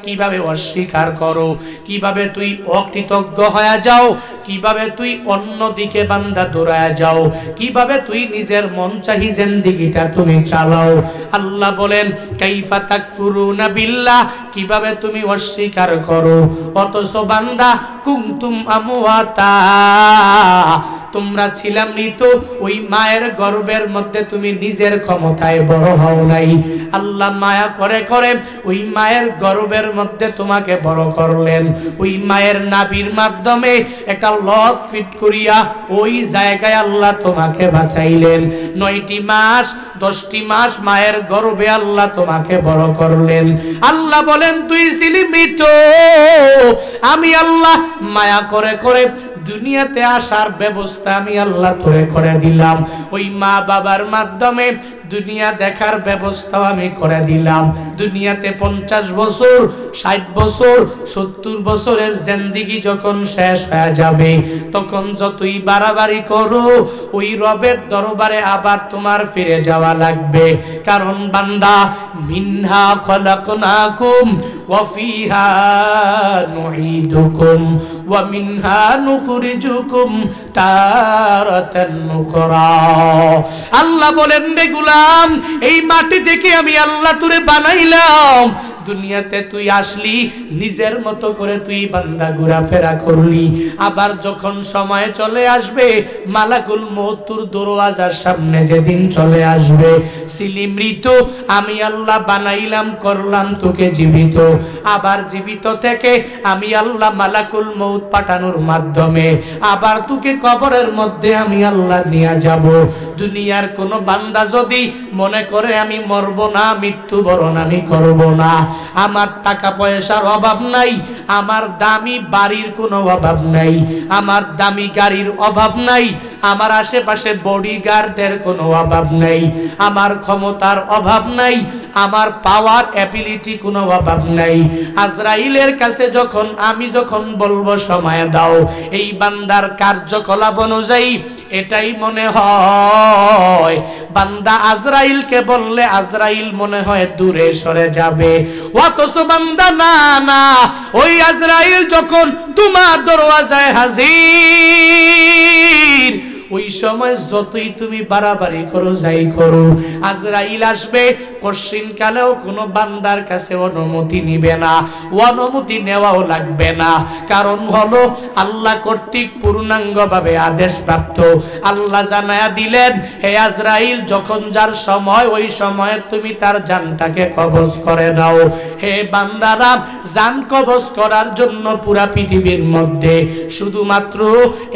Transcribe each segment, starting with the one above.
কিভাবে অস্বীকার করো, কিভাবে তুই অকৃতজ্ঞ হয়ে যাও, কিভাবে তুই অন্যদিকে বান্দা দৌড়ায় যাও, কিভাবে তুই নিজের মন চাহি জিন্দেগিটা তুমি চালাও। আল্লাহ বলেন কাইফা তাকফুরুনা বিল্লাহ, কিভাবে তুমি অস্বীকার করো, অথচ বান্দা কুনতুম আমওয়াতা, তোমরা ছিলাম মৃত, ওই মায়ের গর্ভের মধ্যে তুমি নিজের ক্ষমতায় বড় হও নাই। আল্লাহ মায়া করে করে ওই মায়ের গর্ভের মধ্যে তোমাকে বড় করলেন, ওই মায়ের নাভির মাধ্যমে একটা লক ফিট করিয়া ওই জায়গায় আল্লাহ তোমাকে বাঁচাইলেন। 9টি মাস 10টি মাস মায়ের গর্ভে আল্লাহ তোমাকে বড় করলেন। আল্লাহ বলেন তুই ছিলি মৃত, আমি আল্লাহ মায়া করে করে দুনিয়াতে আসার ব্যবস্থা আমি আল্লাহ তোরে করে দিলাম। ওই মা বাবার মাধ্যমে দুনিয়া দেখার ব্যবস্থাও আমি করে দিলাম। দুনিয়াতে 50 বছর 60 বছর 70 বছরের জিন্দেগি যখন শেষ হয়ে যাবে, তখন যতই বাড়াবাড়ি করো ওই রবের দরবারে আবার তোমার ফিরে যাওয়া লাগবে। কারণ বান্দা মিনহা খলাকনাকুম ওয়া ফিহা নুঈদুকুম ওয়া মিনহা নুখরিজুকুম তারাতান উখরা। আল্লাহ বলেন রে গোলাম, এই মাটি থেকে আমি আল্লাহ তোরে বানাইলাম, দুনিয়াতে তুই আসলি নিজের মতো করে তুই বান্দা ঘোরাফেরা করলি, আবার যখন সময় চলে আসবে মালাকুল মউত তোর দরওয়াজার সামনে যেদিন চলে আসবে, ছিলি মৃত, আমি আল্লাহ বানাইলাম করলাম তোকে জীবিত, আবার জীবিত থেকে আমি আল্লাহ মালাকুল মউত পাঠানোর মাধ্যমে আবার তোকে কবরের মধ্যে আমি আল্লাহ নিয়ে যাব। দুনিয়ার কোন বান্দা যদি মনে করে আমি মরব না, মৃত্যুবরণ আমি করব না, আমার টাকা পয়সার অভাব নাই, আমার দামি বাড়ির কোনো অভাব নাই, আমার দামি গাড়ির অভাব নাই, আমার আশেপাশে বডিগার্ডের কোনো অভাব নাই, আমার ক্ষমতার অভাব নাই, আমার পাওয়ার অ্যাবিলিটি কোনো অভাব নাই, আজরাইলের কাছে যখন আমি যখন বলবো সময় দাও, এই বান্দার কার্যকলাপ অনুযায়ী এটাই মনে হয় বান্দা আজরাইলকে বললে আজরাইল মনে হয় দূরে সরে যাবে, অথচ বান্দা না না, ওই আজরাইল যখন তোমার দরওয়াজায় হাজির, ওই সময় যতই তুমি বাড়াবাড়ি করো যাই করো, আজরাইল আসবে কশিন কালেও কোনো বান্দার কাছে অনুমতি নিবে না, অনুমতি নেওয়াও লাগবে না। কারণ হলো আল্লাহ কর্তৃক পূর্ণাঙ্গভাবে আদেশ প্রাপ্ত। আল্লাহ জানায়া দিলেন হে আজরাইল, যখন যার সময় ওই সময়ে তুমি তার জানটাকে কবজ করে নাও। হে বান্দারা, জান কবজ করার জন্য পুরা পৃথিবীর মধ্যে শুধুমাত্র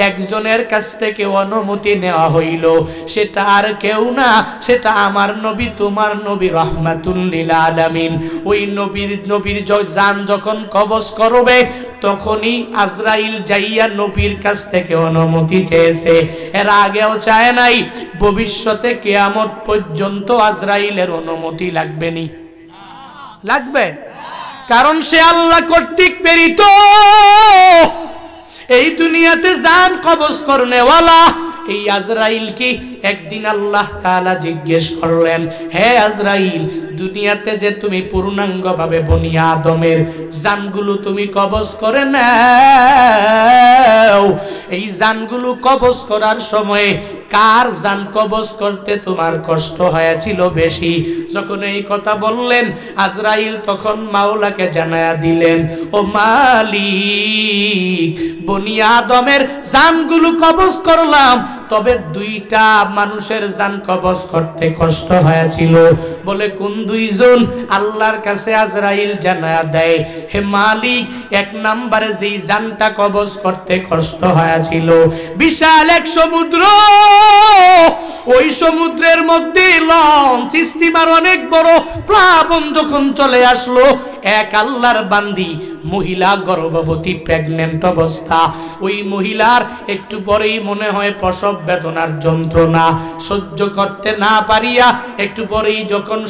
একজনের কাছ থেকে অনুমতি নেওয়া হইল, সেটা আর কেউ না, সেটা আমার নবী তোমার নবী রাহমাতুল লিল আলামিন। ওই নবীর জান যখন কবজ করবে তখনই আজরাইল যাইয়া নবীর কাছ থেকে অনুমতি চেয়েছে, এর আগেও চায় নাই, ভবিষ্যতে কিয়ামত পর্যন্ত আজরাইলের অনুমতি লাগবে নি? লাগবে, কারণ সে আল্লাহ কর্তৃক প্রেরিত। এই দুনিয়াতে জান কবজ করনেওয়ালা এই আজরাইল কি একদিন আল্লাহ তাআলা জিজ্ঞেস করলেন, হে আজরাইল, দুনিয়াতে যে তুমি পূর্ণাঙ্গভাবে বনি আদমের জানগুলো তুমি কবজ করে নাও, এই জানগুলো কবজ করার সময় কার জান কবজ করতে তোমার কষ্ট হয়েছিল বেশি? যখন এই কথা বললেন আজরাইল তখন মাওলাকে জানায়া দিলেন, ও মালিক, বনি আদমের জানগুলো কবজ করলাম, তবে 2টা মানুষের জান কবজ করতে কষ্ট হয়েছিল। বলে কোন 2 জন? আল্লাহর কাছে আজরাইল জানায়া দেয়, হে মালিক, 1 নম্বরে যেই জানটা কবজ করতে কষ্ট হয়েছিল, বিশাল এক সমুদ্র, ওই সমুদ্রের মধ্যে লঞ্চ স্টিমার অনেক বড় প্লাবন যখন চলে আসলো, এক আল্লাহর বান্দি মহিলা গর্ভবতী প্রেগন্যান্ট অবস্থা, ওই মহিলার একটু পরেই মনে হয় প্রসব বেদনার যন্ত্রণা সহ্য করতে না পারিয়া একটু পরেই যখন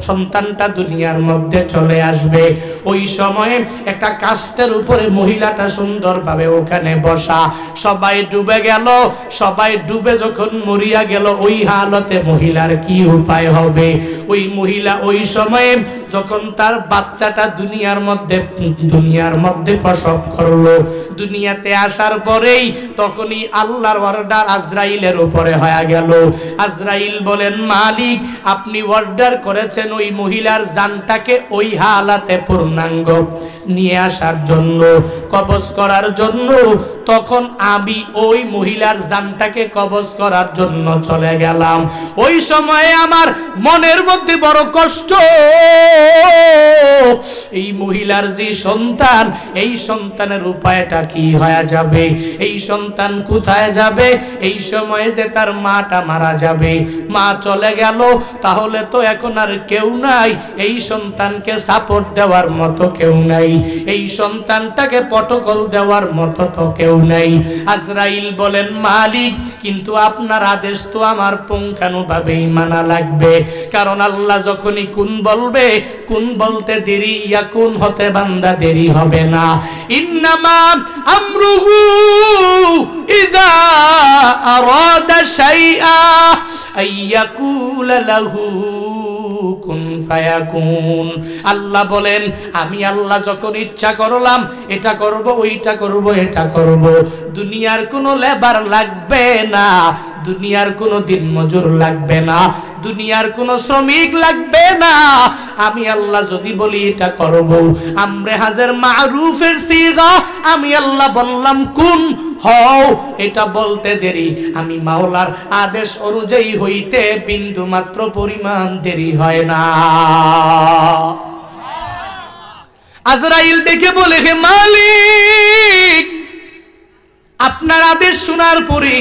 সন্তানটা দুনিয়ার মধ্যে চলে আসবে, ওই সময়ে একটা কাষ্ঠের উপরে মহিলাটা সুন্দরভাবে ওখানে বসা, সবাই ডুবে গেল, সবাই ডুবে যখন মরিয়া গেল, ওই হালতে মহিলার কি উপায় হবে? ওই মহিলা ওই সময় সময়ে যখন তার বাচ্চাটা দুনিয়ার মধ্যে প্রসব করলো, দুনিয়াতে আসার পরেই তখনই আল্লাহর অর্ডার আজরাইলের উপরে হয়ে গেল। আজরাইল বলেন, মালিক আপনি অর্ডার করেছেন ওই মহিলার জানটাকে ওই হালাতে পূর্ণাঙ্গ নিয়ে আসার জন্য, কবজ করার জন্য। তখন আমি ওই মহিলার জানটাকে কবজ করার জন্য চলে গেলাম। ওই সময়ে আমার মনের মধ্যে বড় কষ্ট, এই মহিলার যে সন্তান, এই সন্তানের উপায়টা কি হয়ে যাবে, এই সন্তান কোথায় যাবে। এই সময়ে যে তার মাটা মারা যাবে, মা চলে গেল, তাহলে তো এখন আর কেউ নাই, এই সন্তানকে সাপোর্ট দেওয়ার মতো কেউ নাই, এই সন্তানটাকে প্রটোকল দেওয়ার মতো তো কেউ নাই। আজরাইল বলেন, মালিক কিন্তু আপনার আদেশ তো আমার পুঙ্খানুভাবেই মানা লাগবে, কারণ আল্লাহ যখনই কুন বলবে, কুন বলতে দেরি ইয়াকুন হতে বান্দা দেরি হবে না। ইন্নামা আমরুহু ইযা আরাদা শাইআ আইয়াকুলা লাহু কুন ফায়াকুন। আল্লাহ বলেন, আমি আল্লাহ যখন ইচ্ছা করলাম এটা করব, ওইটা করব, এটা করব, দুনিয়ার কোনো লেবার লাগবে না, দুনিয়ার কোনো দিন মজুর লাগবে না, দুনিয়ার কোনো শ্রমিক লাগবে না। আমি আল্লাহ যদি বলি এটা করব, আমরে হাজার মারুফের সিগা, আমি আল্লাহ বললাম কুন হও, এটা বলতে দেরি আমি মাওলার আদেশ অনুযায়ী হইতে বিন্দু মাত্র পরিমাণ দেরি হয় না। আজরাইল ডেকে বলে, হে মালিক আপনার আদেশ শোনার পরে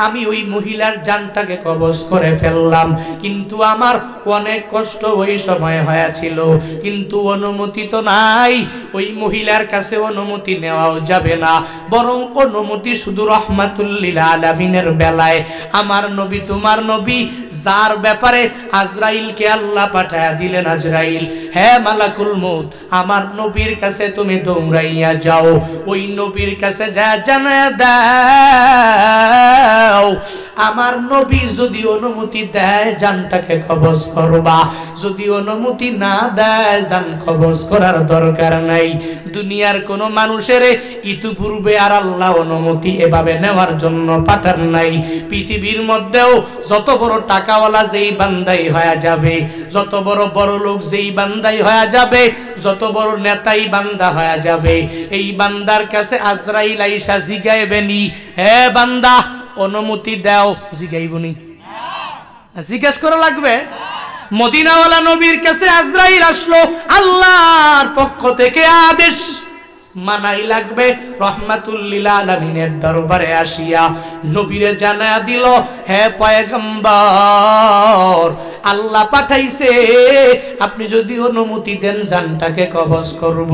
আমি ওই মহিলার জানটাকে কবজ করে ফেললাম, কিন্তু আমার অনেক কষ্ট ওই সময় হয়েছিল, কিন্তু অনুমতি তো নাই, ওই মহিলার কাছে অনুমতি নেওয়াও যাবে না, বরং অনুমতি শুধু রহমাতুল লিল আলামিনের বেলায়। আমার নবী তোমার নবী, যার ব্যাপারে আজরাইলকে আল্লাহ পাঠায়া দিলেন, আজরাইল হে মালাকুল মউত আমার নবীর কাছে তুমি দৌড়াইয়া যাও, ওই নবীর কাছে যা জানায়া দাও, আমার নবী যদি অনুমতি দেয় জানটাকে কবজ করবা, যদি অনুমতি না দেয় জান কবজ করার দরকার নাই। দুনিয়ার কোন মানুষের ইতিপূর্বে আর আল্লাহ অনুমতি এভাবে নেওয়ার জন্য পাঠান নাই। পৃথিবীর মধ্যেও যত বড় টাকাওয়ালা যেই বান্দাই হয়ে যাবে, যত বড় বড় লোক যেই বান্দাই হয়ে যাবে, যত বড় নেতাই বান্দা হয়ে যাবে, এই বান্দার কাছে আজরাইল আইসা জিগাইবেনি, হে বান্দা অনুমতি দাও, জিগাইবনি, জিজ্ঞেস করা লাগবে। মদিনাওয়ালা নবীর কাছে আজরাইল আসলো, আল্লাহর পক্ষ থেকে আদেশ মানাই লাগবে। রহমাতুল লিল আলামিনের দরবারে আসিয়া নবীরে জানায়া দিল, হে পয়গম্বর আল্লাহ পাঠাইছে, আপনি যদি অনুমতি দেন জানটাকে কবজ করব,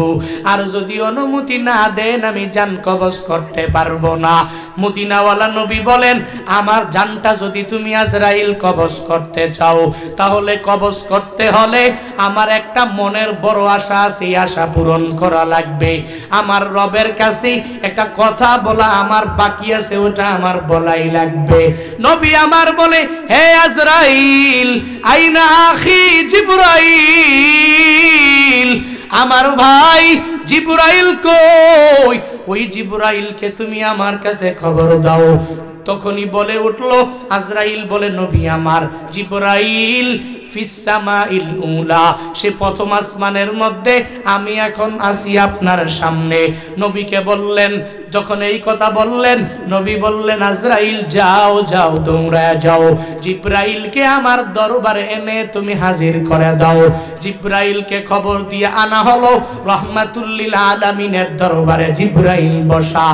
আর যদি অনুমতি না দেন আমি জান কবজ করতে পারবো না। মদিনাওয়ালা নবী বলেন, আমার জানটা যদি তুমি আজরাইল কবজ করতে চাও, তাহলে কবজ করতে হলে আমার একটা মনের বড় আশা আছে, এই আশা পূরণ করা লাগবে। আমার রবের কাছে একটা কথা বলা আমার বাকি আছে, ওটা আমার বলাই লাগবে। নবী আমার বলে, হে আজরাইল আইনা আখি জিবরাইল, আমার ভাই জিবরাইল কই, ওই জিবরাইলকে তুমি আমার কাছে খবর দাও। তখনই বলে উঠলো আজরাইল বলে, নবী আমার জিবরাইল ফিসসামাইল উলা, সে প্রথম আসমানের মধ্যে, আমি এখন আসি আপনার সামনে। নবীকে বললেন, যখন এই কথা বললেন নবী বললেন, আজরাইল যাও যাও দৌড়ায় যাও, জিবরাইলকে আমার দরবারে এনে তুমি হাজির করে দাও। জিবরাইলকে খবর দিয়ে আনা হলো, রহমাতুল লিল আলামিনের দরবারে জিবরাইল বসা।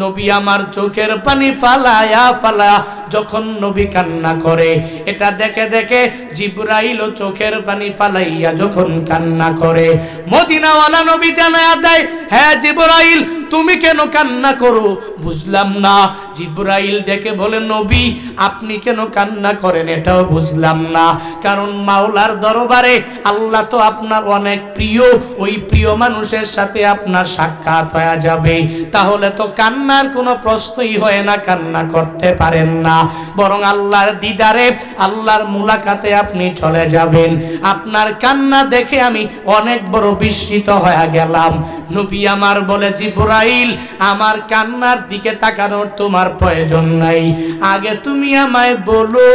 নবী আমার চোখের পানি ফালায়া ফালা যখন নবী কান্না করে, এটা দেখে দেখে জিবরাইল চোখের পানি ফালাইয়া যখন কান্না করে, মদিনাওয়ালা নবী জানায়া দেয়, হ্যাঁ জিবরাইল তুমি কেন কান্না করো? বুঝলাম না। জিবরাইল ডেকে বলে নবী আপনি কেন কান্না করেন এটাও বুঝলাম না। কারণ মাওলার দরবারে আল্লাহ তো আপনার অনেক প্রিয়, ওই প্রিয় মানুষের সাথে আপনার সাক্ষাৎ হয়ে যাবে, তাহলে তো কান্নার কোনো প্রশ্নই হয় না, কান্না করতে পারেন না, বরং আল্লাহর দিদারে আল্লাহর মুলাকাতে আপনি চলে যাবেন। আপনার কান্না দেখে আমি অনেক বড় বিস্মিত হয়ে গেলাম। নবী আমার বলে জিবরাইল আমার কান্নার দিকে তাকানোর তোমার প্রয়োজন নাই, আগে তুমি আমায় বলো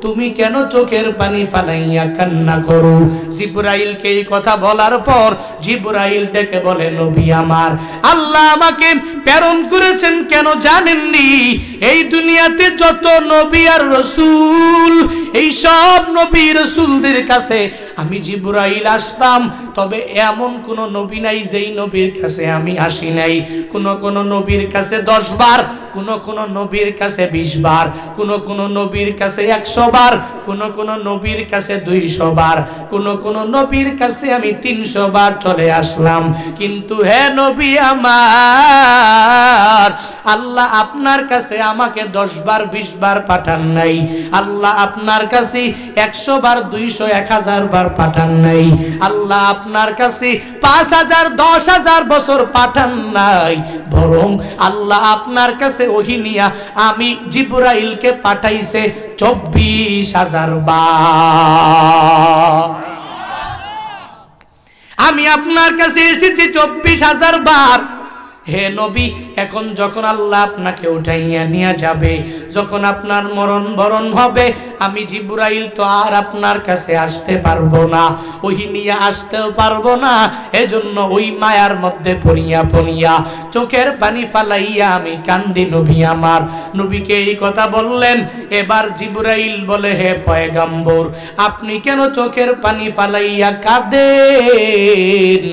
তুমি কেন চোখের পানি ফালাইয়া কান্না করো। জিবরাইলকে এই কথা বলার পর জিবরাইল ডেকে বলে নবী আমার আল্লাহ আমাকে প্রেরণ করেছেন কেন জানেননি? এই দুনিয়াতে যত নবী আর রাসূল, এই সব নবী রাসূলদের কাছে আমি জিবরাইল আসতাম, তবে এমন কোন নবী নাই যেই নবীর কাছে আমি আসি নাই। কোন নবীর কাছে 10 বার, কোন নবীর কাছে 20 বার, কোন নবীর কাছে 100 বার, কোন নবীর কাছে 200 বার, কোন নবীর কাছে আমি 300 বার চলে আসলাম। কিন্তু হে নবী আমার, আল্লাহ আপনার কাছে আমাকে 10 বার 20 বার পাঠান নাই, আল্লাহ আপনার কাছে 100 বার 200 1000 বার পাঠান নাই, আল্লাহ আপনার কাছে 5000 10,000 বছর পাঠান নাই, বরং আল্লাহ আপনার কাছে ওহী নিয়া আমি জিবরাইলকে পাঠাইছে 24,000 বার। আমি আপনার কাছে এসেছি 24,000 বার। হে নবী এখন যখন আল্লাহ আপনাকে উঠাইয়া নিয়ে যাবে, যখন আপনার মরণ বরণ হবে, আমি জিবরাইল তো আর আপনার কাছে আসতে পারবো না, ওহি নিয়ে আসতেও পারবো না। এজন্য ওই মায়ার মধ্যে পড়িয়া চোখের পানি ফালাইয়া আমি কান্দি নবী আমার। নবীকে এই কথা বললেন। এবার জিবরাইল বলে হে পয়গম্বর আপনি কেন চোখের পানি ফালাইয়া কাঁদেন?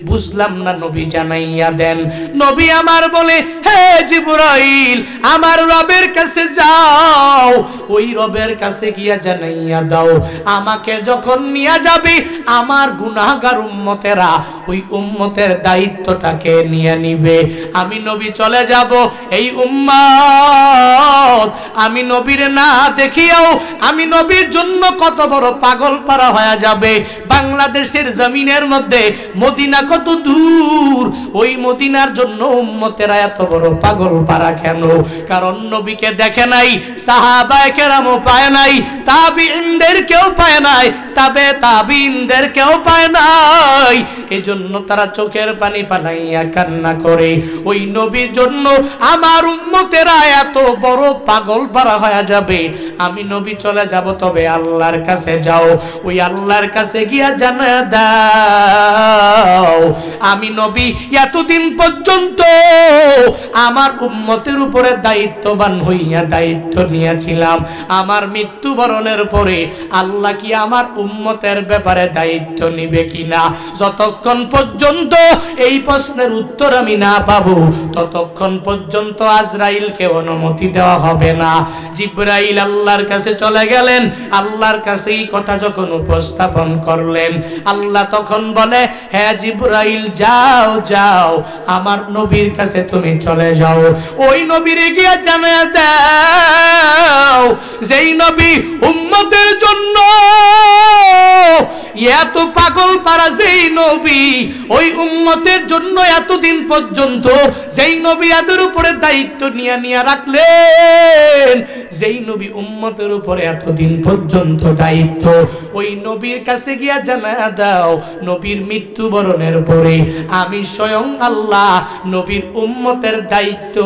বুঝলাম না, নবী জানাইয়া দেন। নবী আমার বলে হে জিবরাইল আমার রবের কাছে যাও, ওই রবের কাছে গিয়া জানাইয়া দাও আমাকে যখন নিয়ে যাবে আমার গুনাহগার উম্মতেরা ওই উম্মতের দায়িত্বটাকে নিয়ে নিবে। আমি নবী চলে যাব, এই উম্মত আমি নবীর না দেখিয়াও আমি নবীর জন্য কত বড় পাগল পারা হয়ে যাবে। বাংলাদেশের জমিনের মধ্যে মদিনা কত দূর, ওই মদিনার জন্য উম্মতেরা এত বড় পাগল পারা কেন? কারণ নবীকে দেখে নাই, সাহাবায়ে কেরামও পায় নাই, তাবিঈনদের কেউ পায় নাই, তাবিঈনদের কেউ পায় নাই। এজন্য তারা চোখের পানি ফালাইয়া কান্না করে। ওই নবীর জন্য আমার উম্মতেরা এত বড় পাগল পারা হয়ে যাবে। আমি নবী চলে যাব, তবে আল্লাহর কাছে যাও, ওই আল্লাহর কাছে গিয়া জানা দাও আমি নবী এতদিন পর্যন্ত আমার উম্মতের উপরে দায়িত্ববান হইয়া দায়িত্ব নিয়েছিলাম। আমার মৃত্যুবরণের পরে আল্লাহ কি আমার উম্মতের ব্যাপারে দায়িত্ব নিবে কিনা? যতক্ষণ পর্যন্ত এই প্রশ্নের উত্তর আমি না পাবো ততক্ষণ পর্যন্ত আজরাইলকে অনুমতি দেওয়া হবে না। জিবরাইল আল্লাহর কাছে চলে গেলেন। আল্লাহর কাছে এই কথা যখন উপস্থাপন করলেন, আল্লাহ তখন বলে হ্যাঁ জিবরাইল যাও যাও আমার নবীর কাছে তুমি চলে যাও। ওই নবীর গিয়ে জানিয়ে দাও যেই নবী উম্মতের জন্য এত পাগল পারা, যেই নবী ওই উম্মতের জন্য এতদিন পর্যন্ত যেই নবী এদের উপরে দায়িত্ব নিয়ে রাখলেন, যেই নবী উম্মতের উপরে এতদিন পর্যন্ত দায়িত্ব, ওই নবীর কাছে গিয়া জানা দাও নবীর মৃত্যুবরণের পরে আমি স্বয়ং আল্লাহ নবীর উম্মতের দায়িত্ব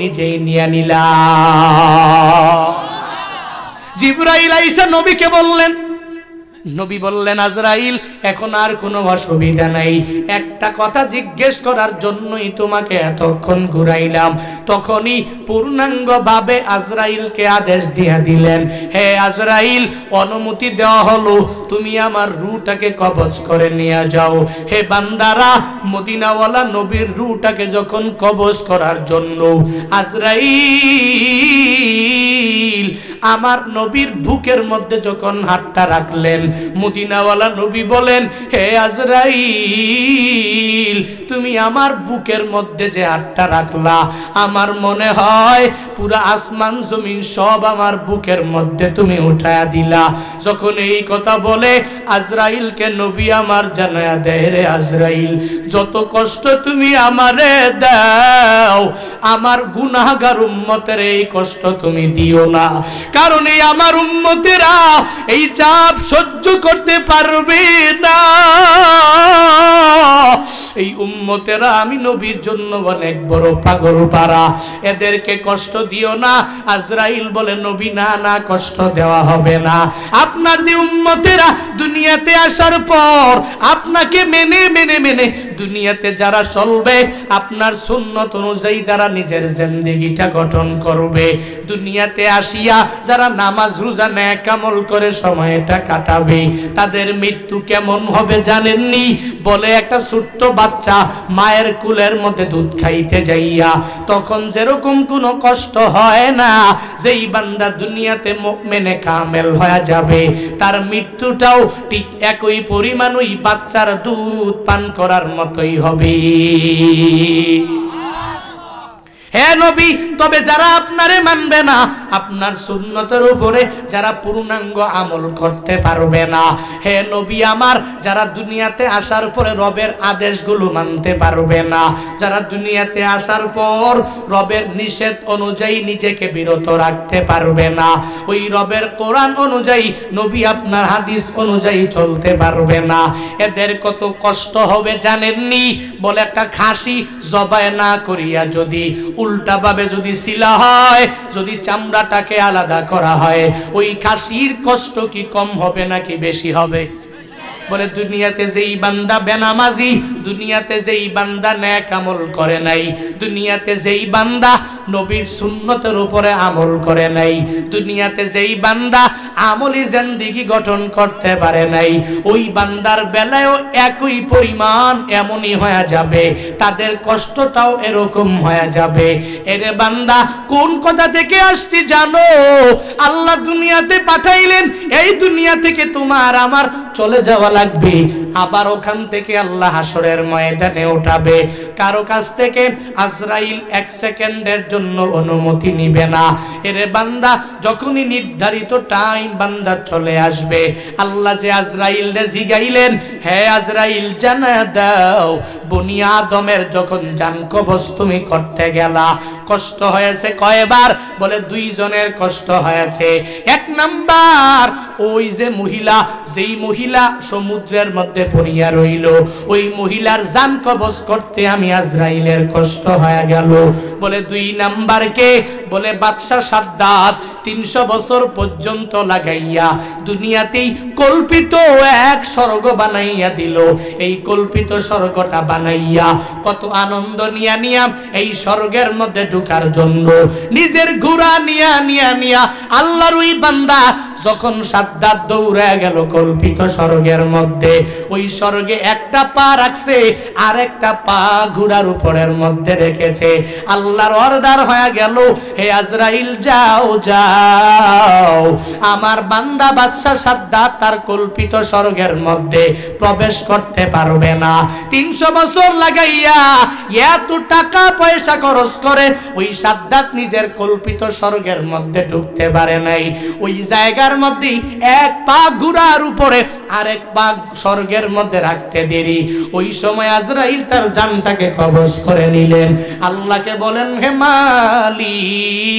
নিজেই নিয়ে নিলাম। জিবরাইল আইসা নবীকে বললেন, নবী বললেন আজরাইল এখন আর কোনো অসুবিধা নাই, একটা কথা জিজ্ঞেস করার জন্যই তোমাকে এতক্ষণ ঘুরাইলাম। তখনই পূর্ণাঙ্গ ভাবে আজরাইলকে আদেশ দিয়ে দিলেন, হে আজরাইল অনুমতি দেওয়া হলো, তুমি আমার রূহটাকে কবজ করে নিয়ে যাও। হে বান্দারা, মদিনাওয়ালা নবীর রূহটাকে যখন কবজ করার জন্য আজরাইল আমার নবীর বুকের মধ্যে যখন হাতটা রাখলেন, মদিনাওয়ালা নবী বলেন, হে আজরাইল, তুমি আমার বুকের মধ্যে যে হাতটা রাখলা, আমার মনে হয় পুরা আসমান জমিন সব আমার বুকের মধ্যে তুমি উঠায়া দিলা। যখন এই কথা বলে আজরাইলকে নবী আমার জানায়া দেয়, রে আজরাইল, যত কষ্ট তুমি আমারে দাও, আমার গুনাহগার উম্মতের এই কষ্ট তুমি দিও না, কারণ এই আমার উম্মতেরা এই চাপ সহ্য করতে পারবে না। এই উম্মতেরা আমি নবীর জন্য অনেক বড় পাগল পারা, এদেরকে কষ্ট দিও না। আজরাইল বলে, নবী না না, কষ্ট দেওয়া হবে না। আপনার যে উম্মতেরা দুনিয়াতে আসার পর আপনাকে মেনে মেনে মেনে দুনিয়াতে যারা চলবে, আপনার সুন্নত অনুযায়ী যারা নিজের জিন্দেগিটা গঠন করবে, দুনিয়াতে আসিয়া যারা নামাজ রোজা নেক আমল করে সময়টা কাটাবে, তাদের মৃত্যু কেমন হবে জানেননি? বলে একটা ছোট্ট বাচ্চা মায়ের কুলের মধ্যে দুধ খাইতে যাইয়া তখন যেরকম কোনো কষ্ট হয় না, যেই বান্দা দুনিয়াতে মুমিনে কামেল হয়ে যাবে, তার মৃত্যুটাও ঠিক একই পরিমাণ ওই বাচ্চার দুধ পান করার মতোই হবে। হে নবী, তবে যারা আপনারে মানবে না, আপনার সুন্নতের উপরে যারা পূর্ণাঙ্গ আমল করতে পারবে না, হে নবী আমার, যারা দুনিয়াতে আসার পরে রবের আদেশগুলো মানতে পারবে না, যারা দুনিয়াতে আসার পর রবের নিষেধ অনুযায়ী নিজেকে বিরত রাখতে পারবে না, ওই রবের কোরআন অনুযায়ী, নবী আপনার হাদিস অনুযায়ী চলতে পারবে না, এদের কত কষ্ট হবে জানেননি? বলে একটা খাসি জবাই না করিয়া যদি উল্টা ভাবে যদি সিলা হয়, যদি চামড়াটাকে আলাদা করা হয়, ওই খাসির কষ্ট কি কম হবে নাকি বেশি হবে? বলে দুনিয়াতে যেই বান্দা বেনামাজি, দুনিয়াতে যেই বান্দা নেক আমল করে নাই, দুনিয়াতে যেই বান্দা নবীর সুন্নতের উপরে আমল করে নাই, দুনিয়াতে যেই বান্দা আমলি জিন্দেগি গঠন করতে পারে নাই, ওই বান্দার বেলায়ও একই পরিমাণ এমনই হয়ে যাবে, তাদের কষ্টটাও এরকম হয়ে যাবে। এরে বান্দা, কোন কথা থেকে আসছে জানো? আল্লাহ দুনিয়াতে পাঠাইলেন, এই দুনিয়া থেকে তোমার আমার চলে যাওয়া লাগবে, আবার ওখান থেকে আল্লাহ হাসরের ময়দানে উঠাবে। কারো কাছ থেকে আজরাইল এক সেকেন্ডের জন্য অনুমতি নিবে না। এরে বান্দা, যখনই নির্ধারিত টাইম বান্দা চলে আসবে, আল্লাহ যে আজরাইলরে জিগাইলেন, হে আজরাইল জানা দাও, বনি আদমের যখন জান কবজ তুমি করতে গেলা, কষ্ট হয়েছে কয়বার? বলে 2 জনের কষ্ট হয়েছে। 1 নাম্বার, ওই যে মহিলা, যেই মহিলা সমুদ্রের মধ্যে পড়িয়া রইল, ওই মহিলার জান কবজ করতে আমি আজরাইলের কষ্ট হয়ে গেল। বলে 2 নাম্বার কে? বলে বাদশা সাদ্দাত 300 বছর পর্যন্ত লাগাইয়া দুনিয়াতেই কল্পিত এক স্বর্গ বানাইয়া দিল। এই কল্পিত স্বর্গটা বানাইয়া কত আনন্দ নিয়া নিয়া এই স্বর্গের মধ্যে ঢোকার জন্য নিজের ঘোড়া নিয়া নিয়া নিয়া আল্লাহর ওই বান্দা যখন সাদ্দাত দৌড়ে গেল কল্পিত স্বর্গের মধ্যে, ওই স্বর্গে একটা পা রাখছে আর একটা পা ঘোড়ার উপরের মধ্যে রেখেছে। আল্লাহর অর্ডার হয়ে গেল, হে আজরাইল যাও যাও, আমার বান্দা বাদশা সাদ্দাত তার কল্পিত স্বর্গের মধ্যে প্রবেশ করতে পারবে না। 300 বছর লাগাইয়া এত টাকা পয়সা খরচ করে ওই সাদ্দাত নিজের কল্পিত স্বর্গের মধ্যে ঢুকতে পারে নাই। ওই জায়গার মধ্যে এক পা ঘোড়ার উপরে আর এক পা স্বর্গের মধ্যে রাখতে দেরি। ওই সময় আজরাইল তার জানটাকে কবজ করে নিলেন। আল্লাহকে বলেন, হে মালিক,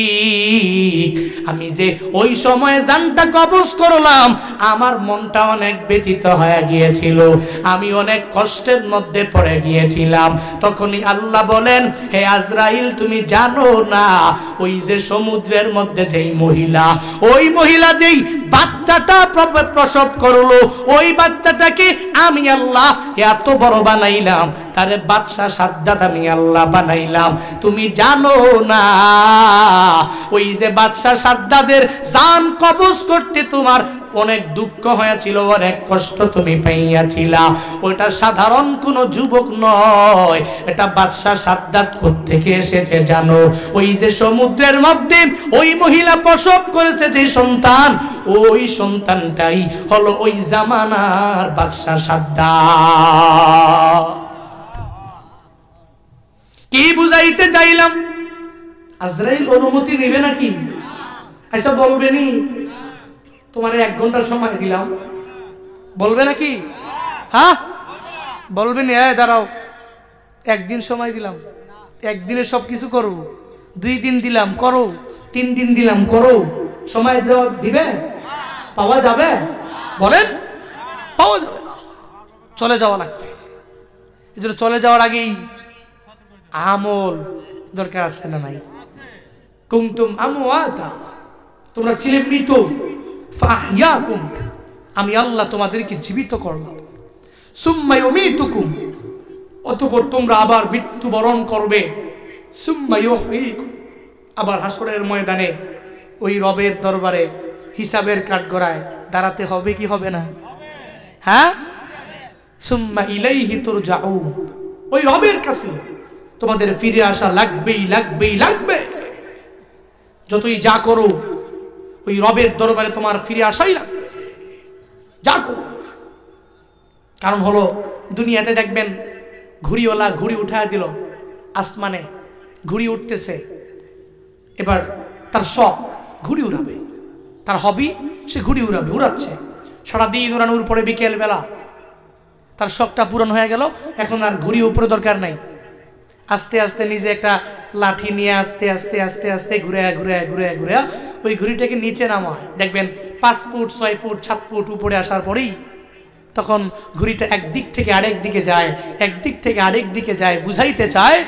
আমি যে ওই সময় জানটা কবজ করলাম, আমার মনটা অনেক ব্যথিত হয়ে গিয়েছিল, আমি অনেক কষ্টের মধ্যে পড়ে গিয়েছিলাম। তখনই আল্লাহ বলেন, হে আজরাইল, তুমি জানো না ওই যে সমুদ্রের মধ্যে যেই মহিলা, ওই মহিলা যেই বাচ্চাটা প্রসব করলো, ওই বাচ্চাটাকে আমি আল্লাহ এত বড় বানাইলাম, তারে বাদশা সাদ্দাত আমি আল্লাহ বানাইলাম। তুমি জানো না ওই যে বাদশা সাদ্দাতের জান কবজ করতে তোমার অনেক দুঃখ হয়েছিল, অনেক কষ্ট তুমি পাইয়াছিলা। ওটা সাধারণ কোন যুবক নয়, এটা বাদশা সাদ্দাত কোত্থেকে এসেছে জানো? ওই যে সমুদ্রের মধ্যে ওই মহিলা প্রসব করেছে যে সন্তান, ওই সন্তানটাই হলো ওই জামানার বাদশা সাদ্দাত। কি বুঝাইতে চাইলাম? আজরাইল অনুমতি নেবে নাকি? আচ্ছা বলবেনি তোমার 1 ঘন্টা সময় দিলাম, বলবে নাকি? হ্যাঁ বলবেনি? দাঁড়াও, 1 দিন সময় দিলাম, 1 দিনে সবকিছু করো। 2 দিন দিলাম করো, 3 দিন দিলাম করো। সময় দিবে? পাওয়া যাবে? বলেন পাওয়া যাবে না, চলে যাওয়া লাগবে। এই জন্য চলে যাওয়ার আগেই আমল দরকার আছে না নাই? কুনতুম আমওয়াতা, তোমরা ছিলে মৃত, ফাহইয়াকুম, আমি আল্লাহ তোমাদেরকে জীবিত করলাম। সুম্মা ইউমীতুকুম, অতঃপর তোমরা আবার মৃত্যুবরণ করবে। সুম্মা ইউহয়ীকুম, আবার হাসরের ময়দানে ওই রবের দরবারে হিসাবের কাঠগড়ায় দাঁড়াতে হবে কি হবে না? হ্যাঁ, সুম্মা ইলাইহি তুরজাউন, ওই রবের কাছে তোমাদের ফিরে আসা লাগবেই লাগবেই লাগবে। যতই যা করো ওই রবের দরবারে তোমার ফিরে আসাই লাগবে, যা করো। কারণ হলো দুনিয়াতে দেখবেন ঘুড়িওয়ালা ঘুড়ি উঠায় দিল আসমানে, ঘুড়ি উঠতেছে, এবার তার শখ ঘুড়ি উড়াবে, তার হবি সে ঘুড়ি উড়াবে, উড়াচ্ছে সারাদিন উড়ানোর পরে বিকেল বেলা তার শখটা পূরণ হয়ে গেল, এখন আর ঘুড়ি উপরে দরকার নাই। আস্তে আস্তে নিজে একটা লাঠি নিয়ে আস্তে আস্তে আস্তে আস্তে ঘুরে ঘুরে ঘুরে ঘুরে ওই ঘুড়িটাকে নিচে নামায়, দেখবেন 5 ফুট 6 ফুট 7 ফুট উপরে আসার পরেই তখন ঘুড়িটা একদিক থেকে আরেক দিকে যায়, একদিক থেকে আরেক দিকে যায়, বুঝাইতে চায়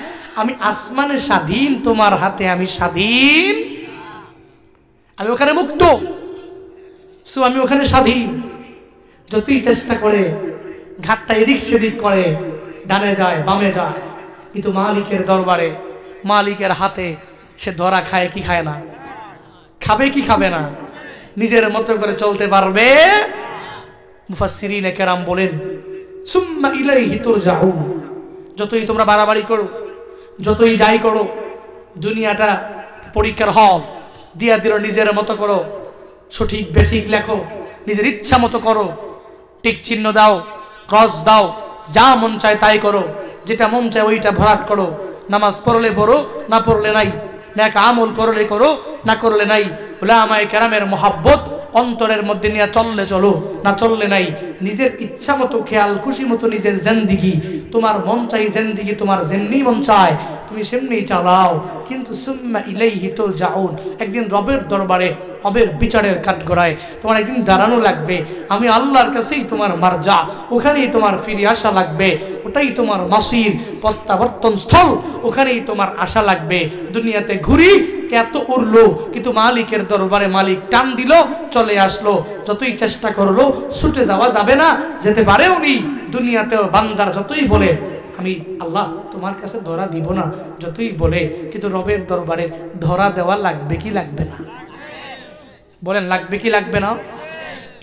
আমি আসমানে স্বাধীন, তোমার হাতে আমি স্বাধীন, আমি ওখানে মুক্ত, আমি ওখানে স্বাধীন। যতই চেষ্টা করে ঘাটটা এদিক সেদিক করে, ডানে যায় বামে যায়, কিন্তু মালিকের দরবারে মালিকের হাতে সে ধরা খায় কি খায় না? খাবে কি খাবে না? নিজের মতো করে চলতে পারবে? মুফাসসিরিনে কেরাম বলেন সুম্মা ইলাইহি তুরজাউন, যতই তোমরা বাড়াবাড়ি করো, যতই যাই করো, দুনিয়াটা পরীক্ষার হল দিয়া দিল, নিজের মতো করো, সঠিক বেঠিক লেখো, নিজের ইচ্ছা মতো করো, টিক চিহ্ন দাও, ক্রস দাও, যা মন চায় তাই করো, যেটা মন চায় ওইটা ভরাট করো, নামাজ পড়লে পড়ো, না পড়লে নাই, নেক আমল করলে করো, না করলে নাই, উলামায়ে কেরামের মহব্বত অন্তরের মধ্যে নিয়ে চললে চলো, না চললে নাই। নিজের ইচ্ছা মতো খেয়াল খুশি মতো নিজের জিন্দেগি, তোমার মন চাই জিন্দেগি তোমার যেমনি মন চায় তুমি সেমনি চালাও, কিন্তু সুম্মা ইলাইহি তুরজাউন, একদিন রবের দরবারে রবের বিচারের কাঠগড়ায় তোমার একদিন দাঁড়ানো লাগবে। আমি আল্লাহর কাছেই তোমার মারজা, ওখানেই তোমার ফিরে আসা লাগবে, ওটাই তোমার মাসির প্রত্যাবর্তন স্থল, ওখানেই তোমার আশা লাগবে। দুনিয়াতে ঘুরি এত উড়লো, কিন্তু মালিকের দরবারে মালিক টান দিল, চলে আসলো। যতই চেষ্টা করলো ছুটে যাওয়া যাবে না, যেতে পারে উনি। দুনিয়াতেও বান্দার যতই বলে আমি আল্লাহ তোমার কাছে ধরা দিব না, যতই বলে, কিন্তু রবের দরবারে ধরা দেওয়া লাগবে কি লাগবে না? বলেন লাগবে কি লাগবে না?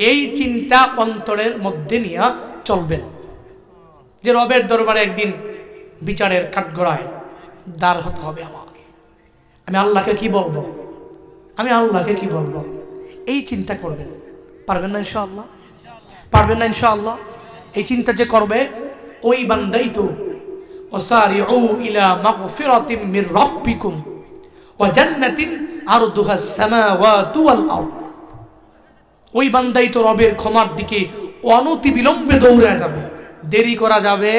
এই চিন্তা অন্তরের মধ্যে নিয়ে চলবেন যে রবের দরবারে একদিন বিচারের কাঠগড়ায় দাঁড় হতে হবে আমার। আমি আল্লাহকে কি বলবো? আমি আল্লাহকে কি বলবো? এই চিন্তা করবেন। পারবেন না ইনশাআল্লাহ? পারবেন না ইনশাআল্লাহ? এই চিন্তা যে করবে ওই বান্দাই তো ওয়াসারিউ ইলা মাগফিরাতিম মির রাব্বিকুম ওয়া জান্নাতিন আরদুহাস সামাওয়াতু ওয়াল আরদ, ওই বান্দাই তো রবের ক্ষমার দিকে অনতি বিলম্বে দৌড়ে যাবে, দেরি করা যাবে